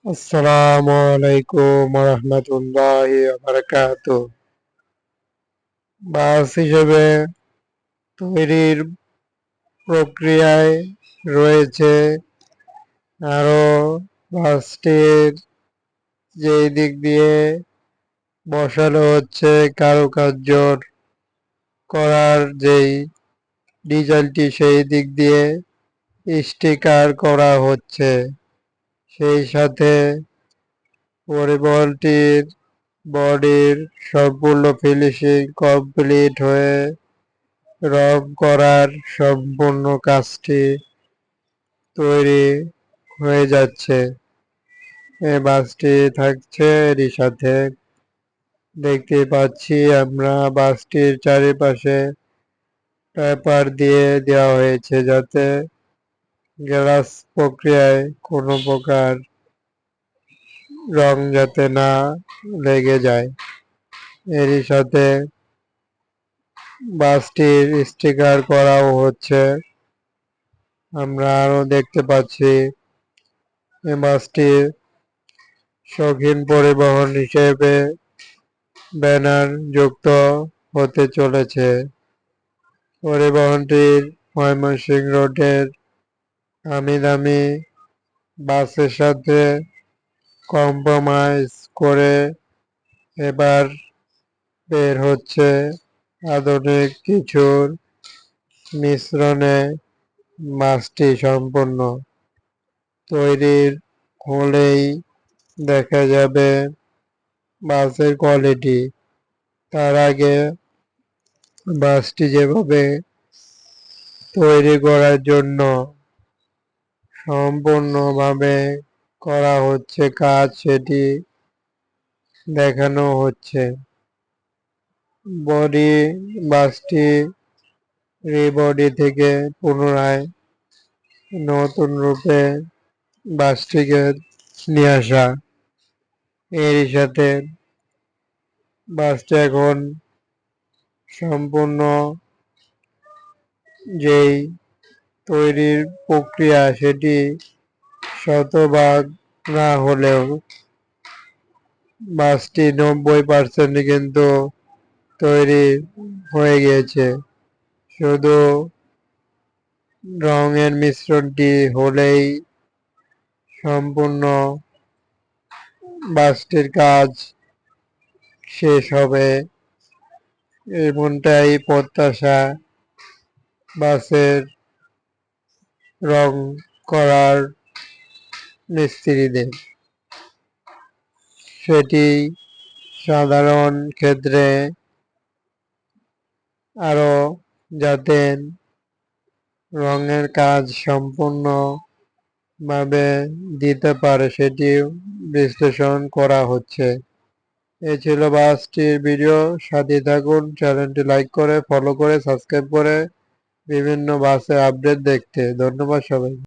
আসসালামু আলাইকুম রহমতুল্লাহি বারাকাতু। বাস হিসেবে তৈরির প্রক্রিয়ায় রয়েছে আরো বাসটির যেই দিক দিয়ে বসানো হচ্ছে কারুকার্য করার যেই ডিজাইনটি সেই দিক দিয়ে স্টিকার করা হচ্ছে, সেই সাথে পরিবহনটির বডির সম্পূর্ণ ফিনিশিং কমপ্লিট হয়ে রং করার সম্পূর্ণ কাজটি তৈরি হয়ে যাচ্ছে। এই বাসটি থাকছে এরই সাথে দেখতে পাচ্ছি আমরা বাসটির চারিপাশে পেপার দিয়ে দেওয়া হয়েছে যাতে গ্লাস প্রক্রিয়ায় কোনো প্রকার রং যাতে না লেগে যায়। এরই সাথে বাসটির স্টিকার করাও হচ্ছে। আমরা আরো দেখতে পাচ্ছি এই বাসটির শৌখিন পরিবহন হিসেবে ব্যানার যুক্ত হতে চলেছে। পরিবহনটির ময়মনসিংহ রোডের দামি দামি বাসের সাথে কম্প্রোমাইজ করে এবার বের হচ্ছে আধুনিক কিছুর মিশ্রণে বাসটি সম্পূর্ণ তৈরির হলেই দেখা যাবে বাসের কোয়ালিটি। তার আগে বাসটি যেভাবে তৈরি করার জন্য সম্পূর্ণভাবে করা হচ্ছে কাজ সেটি দেখানো হচ্ছে। বডি বাসটি রিবডি থেকে পুনরায় নতুন রূপে বাসটিকে নিয়ে আসা। এরই সাথে বাসটি এখন সম্পূর্ণ যেই তৈরির প্রক্রিয়া সেটি শতভাগ না হলেও বাসটি 90% কিন্তু তৈরি হয়ে গিয়েছে। শুধু রঙের মিশ্রণটি হলেই সম্পূর্ণ বাসটির কাজ শেষ হবে, এমনটাই প্রত্যাশা বাসের রং করার মিস্ত্রিদের। সেটি সাধারণ ক্ষেত্রে আরো যাতে রঙের কাজ সম্পূর্ণভাবে দিতে পারে সেটি বিশ্লেষণ করা হচ্ছে। এই ছিল বাসটির ভিডিও। সাথে থাকুন, চ্যানেলটি লাইক করে ফলো করে সাবস্ক্রাইব করে বিভিন্ন বাসের আপডেট দেখতে। ধন্যবাদ সবাই।